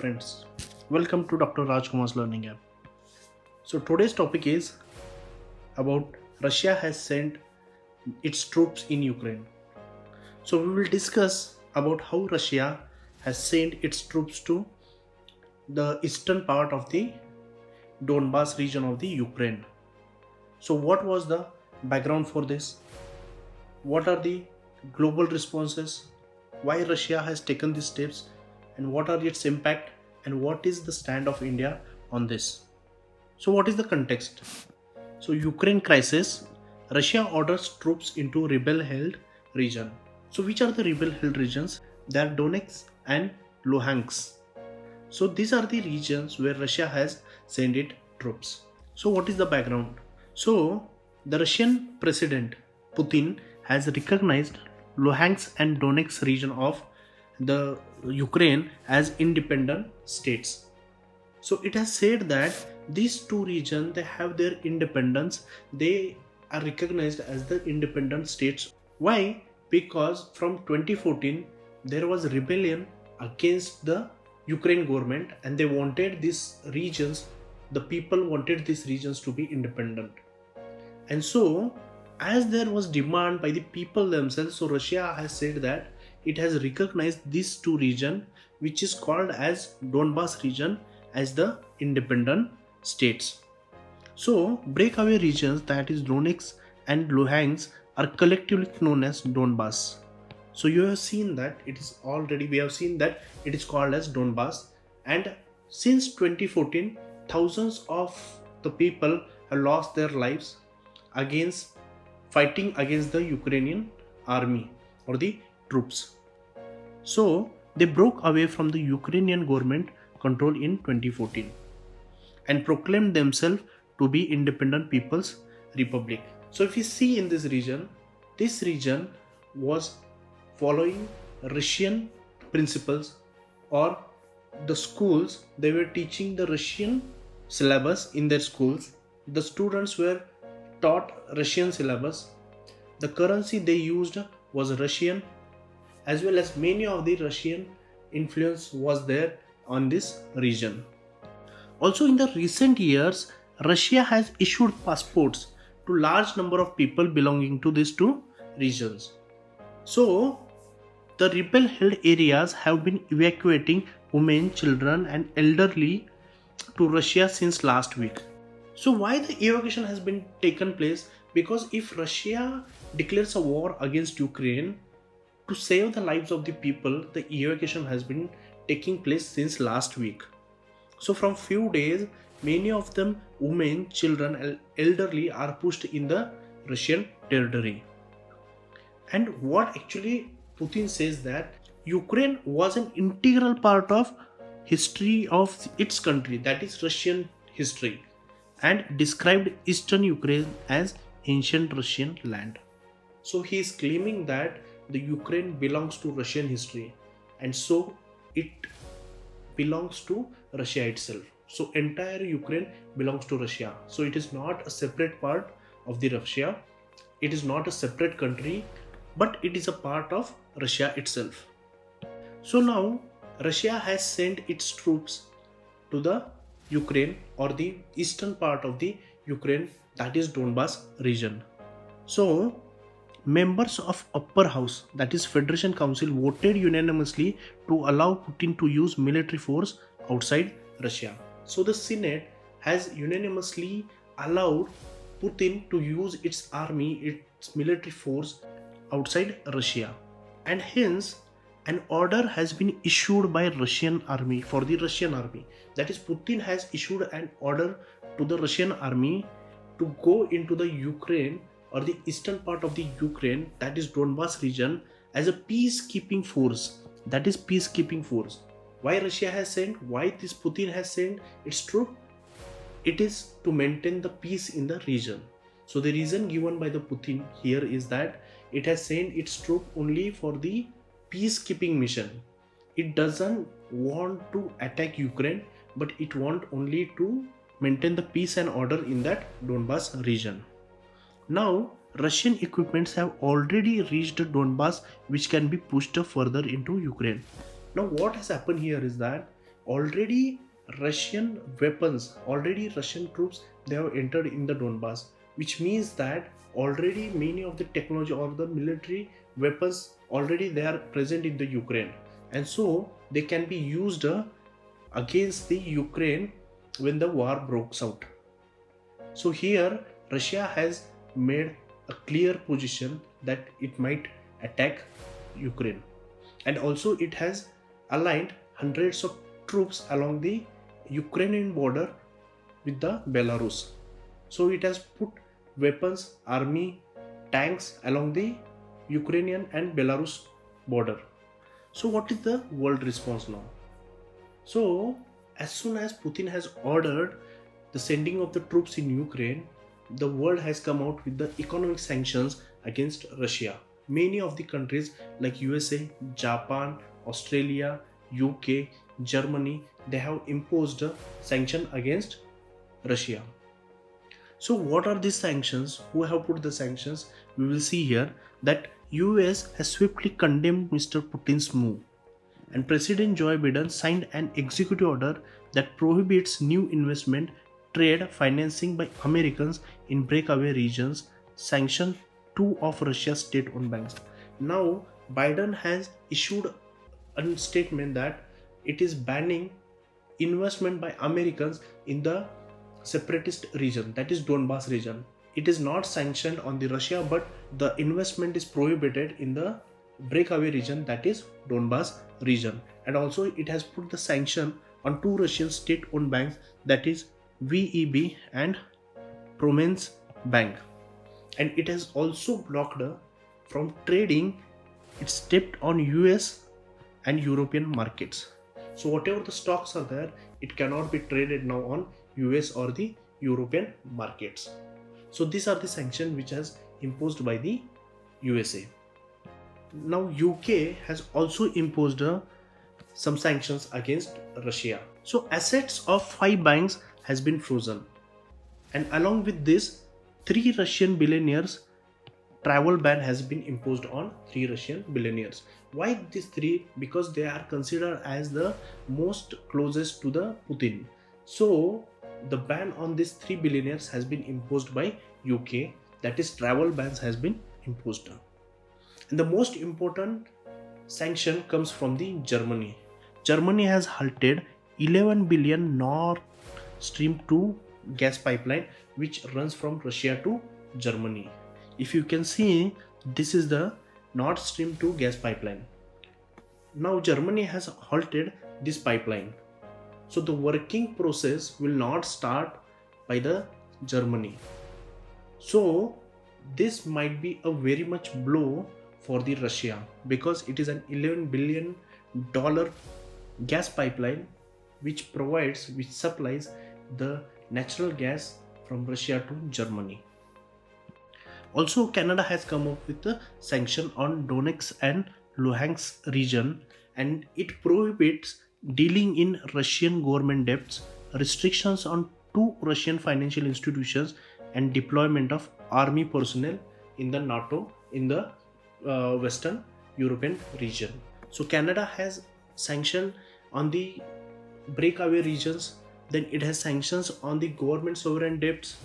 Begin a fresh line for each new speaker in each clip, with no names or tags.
friends, welcome to Dr. Rajkumar's Learning App. So today's topic is about Russia has sent its troops in Ukraine. So we will discuss about how Russia has sent its troops to the eastern part of the Donbas region of the Ukraine. So what was the background for this? What are the global responses? Why Russia has taken these steps? And what are its impact, and what is the stand of India on this? So what is the context? So Ukraine crisis, Russia orders troops into rebel-held region. So which are the rebel-held regions? They are Donetsk and Luhansk. So these are the regions where Russia has sent its troops. So what is the background? So the Russian President Putin has recognized Luhansk and Donetsk region of the Ukraine as independent states. So it has said that these two regions, they have their independence, they are recognized as the independent states. Why? Because from 2014 there was rebellion against the Ukraine government and they wanted these regions, the people wanted these regions to be independent. And so as there was demand by the people themselves, so Russia has said that it has recognized these two regions, which is called as Donbas region, as the independent states. So breakaway regions, that is Donetsk and Luhansk, are collectively known as Donbas. So you have seen that it is already, we have seen that it is called as Donbas, and since 2014 thousands of the people have lost their lives against fighting against the Ukrainian army or the troops. So they broke away from the Ukrainian government control in 2014 and proclaimed themselves to be independent people's republic. So if you see in this region was following Russian principles, or the schools, they were teaching the Russian syllabus in their schools. The students were taught Russian syllabus. The currency they used was Russian, as well as many of the Russian influence was there on this region. Also in the recent years, Russia has issued passports to large number of people belonging to these two regions. So the rebel held areas have been evacuating women, children and elderly to Russia since last week. So why the evacuation has been taken place? Because if Russia declares a war against Ukraine, to save the lives of the people, the evacuation has been taking place since last week. So from few days, many of them, women, children and elderly, are pushed in the Russian territory. And what actually Putin says that Ukraine was an integral part of history of its country, that is Russian history, and described eastern Ukraine as ancient Russian land. So he is claiming that the Ukraine belongs to Russian history, and so it belongs to Russia itself. So entire Ukraine belongs to Russia. So it is not a separate part of the Russia. It is not a separate country, but it is a part of Russia itself. So now Russia has sent its troops to the Ukraine, or the eastern part of the Ukraine, that is Donbas region. So members of upper house, that is Federation Council, voted unanimously to allow Putin to use military force outside Russia. So the Senate has unanimously allowed Putin to use its army, its military force outside Russia, and hence an order has been issued by Russian army, for the Russian army, that is Putin has issued an order to the Russian army to go into the Ukraine, or the eastern part of the Ukraine, that is Donbas region, as a peacekeeping force. That is peacekeeping force. Why Russia has sent, why this Putin has sent its troop? It is to maintain the peace in the region. So the reason given by the Putin here is that it has sent its troop only for the peacekeeping mission. It doesn't want to attack Ukraine, but it wants only to maintain the peace and order in that Donbas region. Now Russian equipments have already reached Donbas, which can be pushed further into Ukraine. Now what has happened here is that already Russian weapons, already Russian troops, they have entered in the Donbass, which means that already many of the technology or the military weapons already they are present in the Ukraine, and so they can be used against the Ukraine when the war breaks out. So here Russia has made a clear position that it might attack Ukraine, and also it has aligned hundreds of troops along the Ukrainian border with the Belarus. So it has put weapons, army, tanks along the Ukrainian and Belarus border. So what is the world response now? So as soon as Putin has ordered the sending of the troops in Ukraine, the world has come out with the economic sanctions against Russia. Many of the countries like USA, Japan, Australia, UK, Germany, they have imposed a sanction against Russia. So what are these sanctions? Who have put the sanctions? We will see here that US has swiftly condemned Mr. Putin's move, and President Joe Biden signed an executive order that prohibits new investment, trade, financing by Americans in breakaway regions, sanctioned two of Russia's state-owned banks. Now, Biden has issued a statement that it is banning investment by Americans in the separatist region, that is Donbass region. It is not sanctioned on the Russia, but the investment is prohibited in the breakaway region, that is Donbass region. And also it has put the sanction on two Russian state-owned banks, that is VEB and Promens Bank. And it has also blocked from trading its debt on US and European markets. So whatever the stocks are there, it cannot be traded now on US or the European markets. So these are the sanctions which has imposed by the USA. Now UK has also imposed some sanctions against Russia. So assets of 5 banks has been frozen, and along with this 3 Russian billionaires travel ban has been imposed on 3 Russian billionaires. Why these 3? Because they are considered as the most closest to the Putin. So the ban on these 3 billionaires has been imposed by UK, that is travel bans has been imposed. And the most important sanction comes from the Germany. Germany has halted 11 billion Nord Stream 2 gas pipeline which runs from Russia to Germany. If you can see, this is the Nord Stream 2 gas pipeline. Now Germany has halted this pipeline. So the working process will not start by the Germany. So this might be a very much blow for the Russia, because it is an $11 billion gas pipeline which supplies the natural gas from Russia to Germany. Also, Canada has come up with a sanction on Donetsk and Luhansk region, and it prohibits dealing in Russian government debts, restrictions on 2 Russian financial institutions, and deployment of army personnel in the NATO in the Western European region. So Canada has sanctioned on the breakaway regions, then it has sanctions on the government sovereign debts,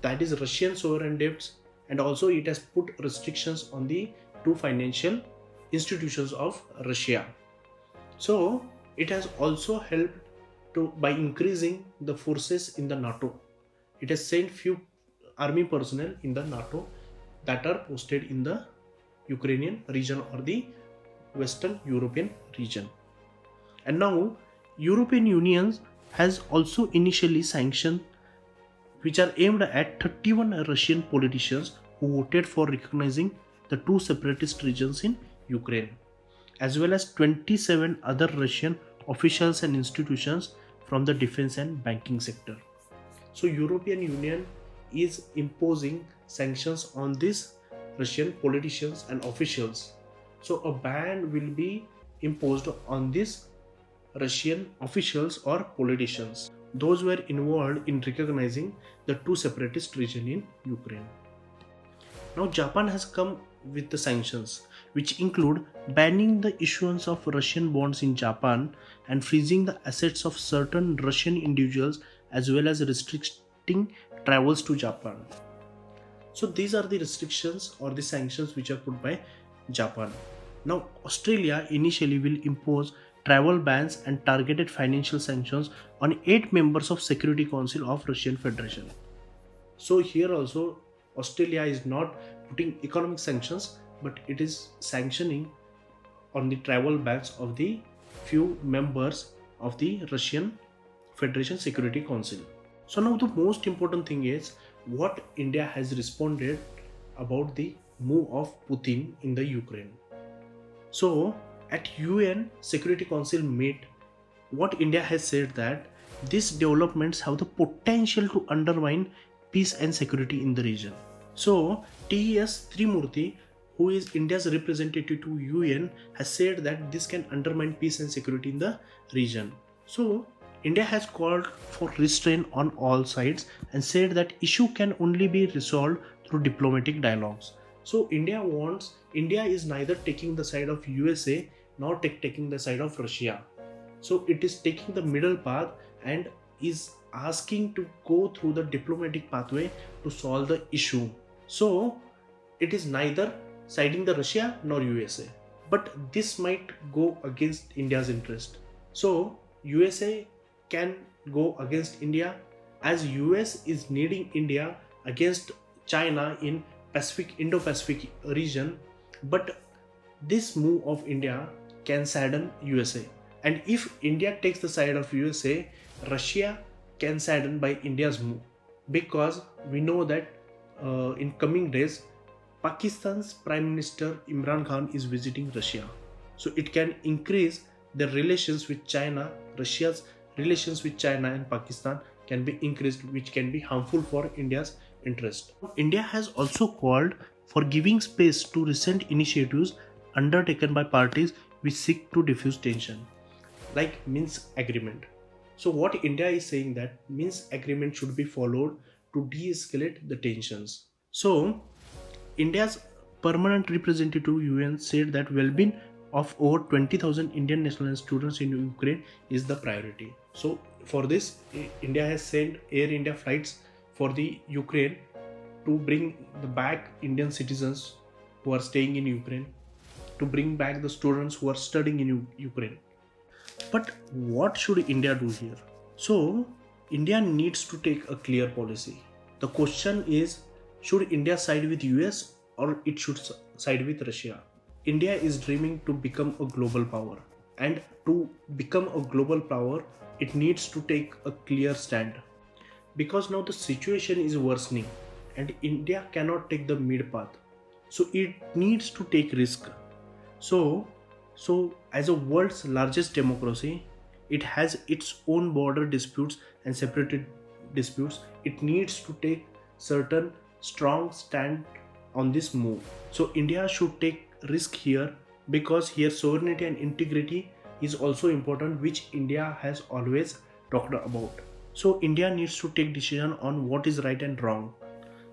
that is Russian sovereign debts, and also it has put restrictions on the 2 financial institutions of Russia. So it has also helped by increasing the forces in the NATO. It has sent few army personnel in the NATO that are posted in the Ukrainian region or the Western European region. And now European Union has also initially sanctioned which are aimed at 31 Russian politicians who voted for recognizing the 2 separatist regions in Ukraine, as well as 27 other Russian officials and institutions from the defense and banking sector. So European Union is imposing sanctions on these Russian politicians and officials. So a ban will be imposed on these Russian officials or politicians, those were involved in recognizing the 2 separatist regions in Ukraine. Now Japan has come with the sanctions, which include banning the issuance of Russian bonds in Japan and freezing the assets of certain Russian individuals as well as restricting travels to Japan. So these are the restrictions or the sanctions which are put by Japan. Now Australia initially will impose travel bans and targeted financial sanctions on 8 members of Security Council of Russian Federation. So here also Australia is not putting economic sanctions, but it is sanctioning on the travel bans of the few members of the Russian Federation Security Council. So now the most important thing is what India has responded about the move of Putin in the Ukraine. So at UN Security Council meet, what India has said that these developments have the potential to undermine peace and security in the region. So TES Trimurti, who is India's representative to UN, has said that this can undermine peace and security in the region. So India has called for restraint on all sides and said that issue can only be resolved through diplomatic dialogues. So India is neither taking the side of USA nor taking the side of Russia. So it is taking the middle path and is asking to go through the diplomatic pathway to solve the issue. So it is neither siding the Russia nor USA. But this might go against India's interest. So USA can go against India as US is needing India against China in Indo-Pacific region, but this move of India can sadden USA. And if India takes the side of USA, Russia can sadden by India's move, because we know that in coming days Pakistan's Prime Minister Imran Khan is visiting Russia. So it can increase the relations with China. Russia's relations with China and Pakistan can be increased, which can be harmful for India's interest. India has also called for giving space to recent initiatives undertaken by parties which seek to diffuse tension, like Minsk Agreement. So what India is saying that Minsk Agreement should be followed to de-escalate the tensions. So India's permanent representative to UN said that well-being of over 20,000 Indian national students in Ukraine is the priority. So for this, India has sent Air India flights for the Ukraine to bring back Indian citizens who are staying in Ukraine, to bring back the students who are studying in Ukraine. But what should India do here? So India needs to take a clear policy. The question is, should India side with US or it should side with Russia? India is dreaming to become a global power, and to become a global power it needs to take a clear stand, because now the situation is worsening and India cannot take the mid path, so it needs to take risk. So as a world's largest democracy, it has its own border disputes and separated disputes. It needs to take certain strong stand on this move. So India should take risk here, because here sovereignty and integrity is also important, which India has always talked about. So India needs to take decision on what is right and wrong.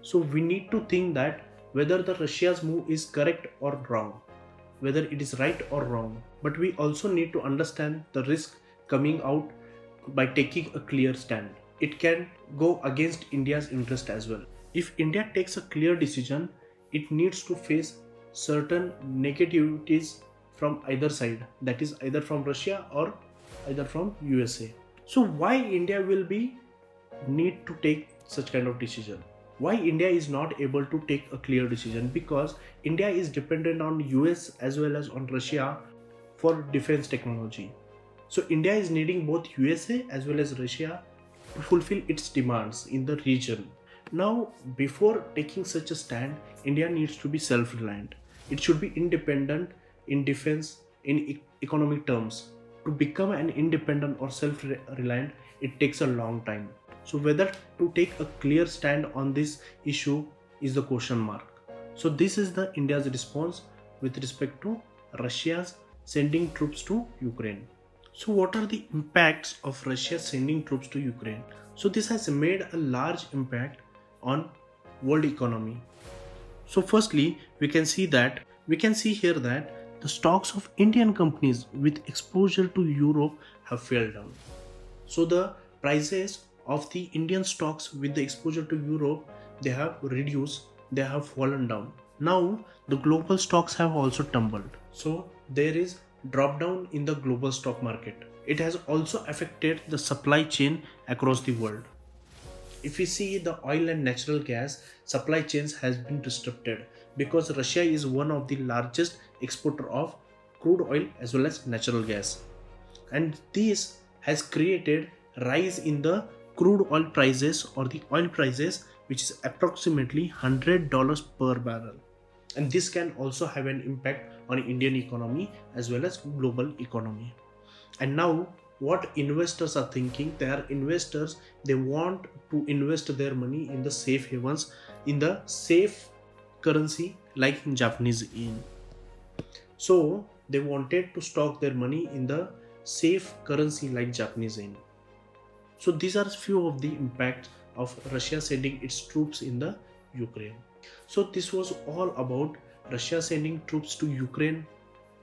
So we need to think that whether the Russia's move is correct or wrong, whether it is right or wrong. But we also need to understand the risk coming out by taking a clear stand. It can go against India's interest as well. If India takes a clear decision, it needs to face certain negativities from either side, that is either from Russia or either from USA. So why India will be need to take such kind of decision? Why India is not able to take a clear decision? Because India is dependent on US as well as on Russia for defense technology. So India is needing both USA as well as Russia to fulfill its demands in the region. Now, before taking such a stand, India needs to be self-reliant. It should be independent in defense in economic terms. To become an independent or self-reliant, it takes a long time. So whether to take a clear stand on this issue is the question mark. So this is the India's response with respect to Russia's sending troops to Ukraine. So what are the impacts of Russia sending troops to Ukraine? So this has made a large impact on world economy. So firstly, we can see that We can see here that the stocks of Indian companies with exposure to Europe have fell down. So the prices of the Indian stocks with the exposure to Europe, they have reduced, they have fallen down. Now the global stocks have also tumbled. So there is drop down in the global stock market. It has also affected the supply chain across the world. If we see the oil and natural gas supply chains has been disrupted because Russia is one of the largest exporter of crude oil as well as natural gas, and this has created rise in the crude oil prices or the oil prices, which is approximately $100 per barrel, and this can also have an impact on Indian economy as well as global economy. And now what investors are thinking, they are investors, they want to invest their money in the safe havens, in the safe currency like Japanese yen. So they wanted to stock their money in the safe currency like Japanese yen. So these are few of the impacts of Russia sending its troops in the Ukraine. So this was all about Russia sending troops to Ukraine.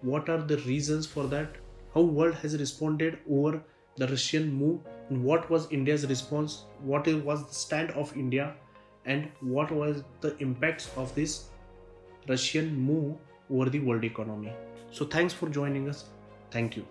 What are the reasons for that? How world has responded over the Russian move, and what was India's response? What was the stand of India, and what was the impacts of this Russian move over the world economy? So thanks for joining us. Thank you.